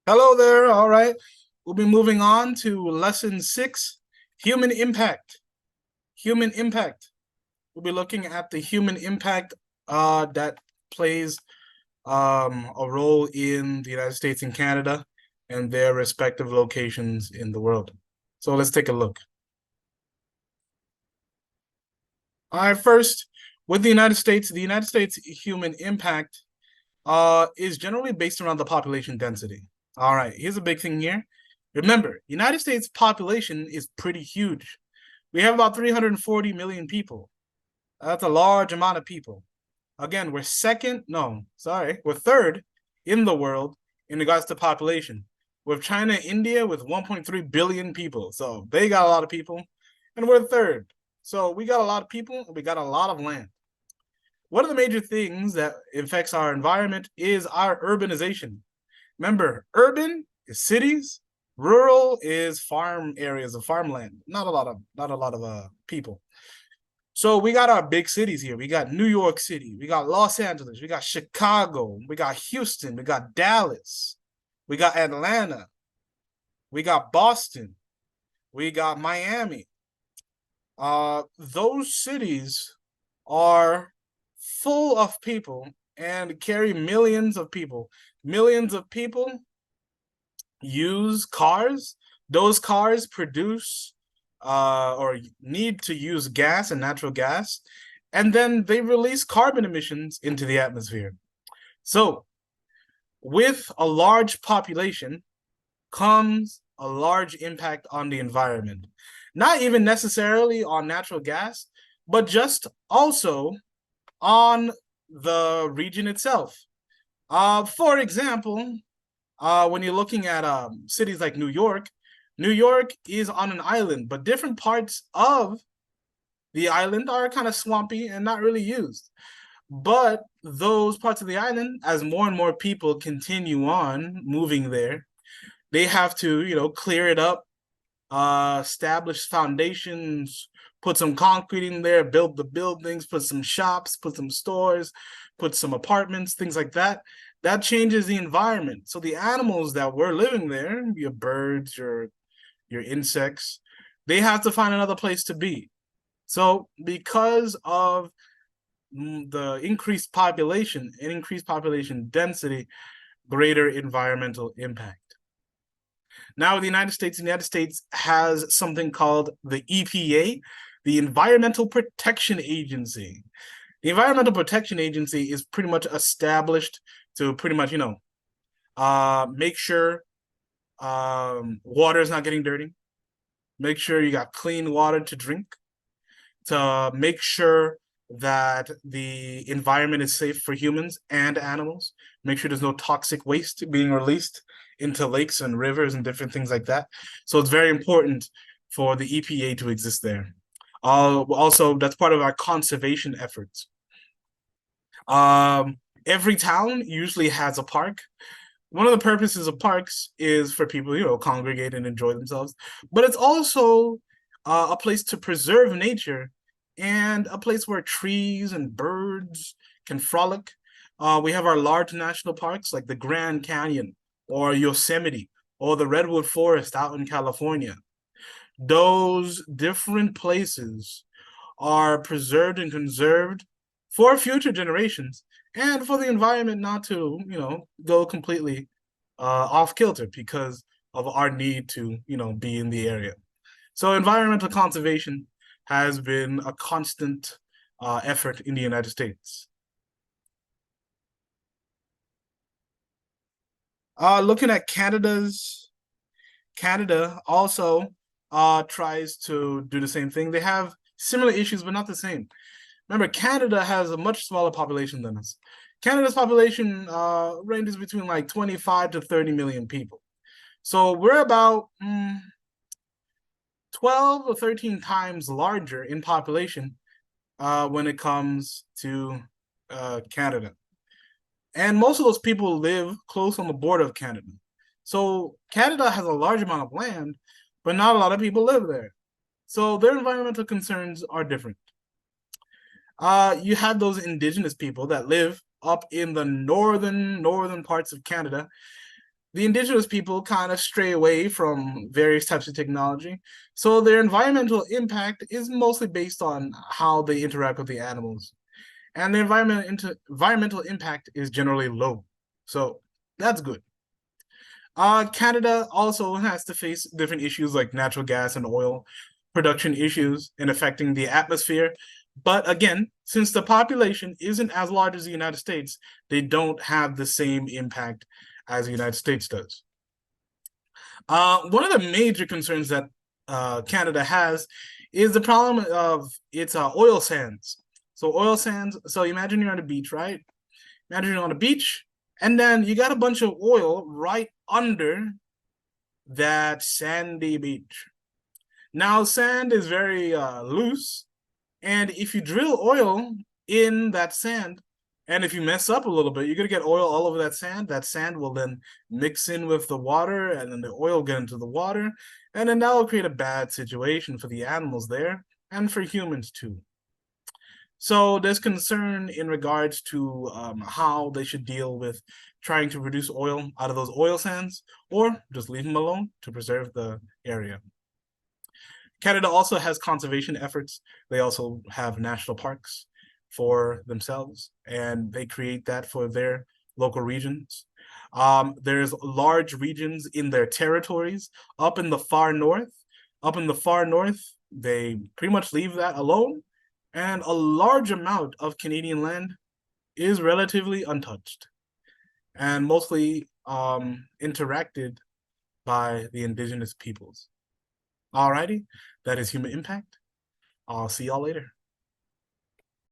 Hello there. All right. We'll be moving on to lesson six, human impact. Human impact. We'll be looking at the human impact that plays a role in the United States and Canada and their respective locations in the world. So let's take a look. All right, first, with the United States human impact is generally based around the population density. All right, here's a big thing here. Remember, United States population is pretty huge. We have about 340 million people. That's a large amount of people. Again, we're third in the world in regards to population, with China and India with 1.3 billion people. So they got a lot of people, and we're third. So we got a lot of people, and we got a lot of land. One of the major things that affects our environment is our urbanization. Remember, urban is cities, rural is farm areas of farmland. Not a lot of people. So we got our big cities here. We got New York City, we got Los Angeles, we got Chicago, we got Houston, we got Dallas, we got Atlanta, we got Boston, we got Miami. Those cities are full of people and carry millions of people. Millions of people use cars. Those cars produce or need to use gas and natural gas, and then they release carbon emissions into the atmosphere. So, with a large population comes a large impact on the environment. Not even necessarily on natural gas, but just also on the region itself. For example, when you're looking at cities like New York is on an island, but different parts of the island are kind of swampy and not really used. But those parts of the island, as more and more people continue on moving there, they have to, clear it up, establish foundations, put some concrete in there, build the buildings, put some shops, put some stores, put some apartments, things like that. That changes the environment. So the animals that were living there, your birds, your insects, they have to find another place to be. So because of the increased population and increased population density, greater environmental impact. Now, the United States has something called the EPA, the Environmental Protection Agency. The Environmental Protection Agency is pretty much established to pretty much, make sure water is not getting dirty, make sure you got clean water to drink, to make sure that the environment is safe for humans and animals, make sure there's no toxic waste being released into lakes and rivers and different things like that. So it's very important for the EPA to exist there. Also, that's part of our conservation efforts. Every town usually has a park. One of the purposes of parks is for people, congregate and enjoy themselves, but it's also a place to preserve nature and a place where trees and birds can frolic. We have our large national parks like the Grand Canyon or Yosemite or the Redwood Forest out in California. Those different places are preserved and conserved for future generations and for the environment not to, go completely off kilter because of our need to, be in the area. So environmental conservation has been a constant effort in the United States. Looking at Canada also tries to do the same thing. They have similar issues, but not the same. Remember, Canada has a much smaller population than us. Canada's population ranges between like 25 to 30 million people. So we're about 12 or 13 times larger in population when it comes to Canada. And most of those people live close on the border of Canada. So Canada has a large amount of land, but not a lot of people live there. So their environmental concerns are different. You have those indigenous people that live up in the northern parts of Canada. the indigenous people kind of stray away from various types of technology. So their environmental impact is mostly based on how they interact with the animals. And the environmental impact is generally low. So that's good. Canada also has to face different issues like natural gas and oil production issues and affecting the atmosphere. But again, since the population isn't as large as the United States, they don't have the same impact as the United States does. One of the major concerns that Canada has is the problem of its oil sands. So oil sands. So imagine you're on a beach, right? Imagine you're on a beach, and then you got a bunch of oil right under that sandy beach. Now, sand is very loose, and if you drill oil in that sand, and if you mess up a little bit, you're gonna get oil all over that sand. That sand will then mix in with the water, and then the oil get into the water, and then that will create a bad situation for the animals there and for humans too. So there's concern in regards to how they should deal with trying to produce oil out of those oil sands, or just leave them alone to preserve the area. Canada also has conservation efforts. They also have national parks for themselves, and they create that for their local regions. There's large regions in their territories up in the far north. Up in the far north, they pretty much leave that alone, and a large amount of Canadian land is relatively untouched and mostly interacted by the indigenous peoples. Alrighty, that is Human Impact. I'll see y'all later.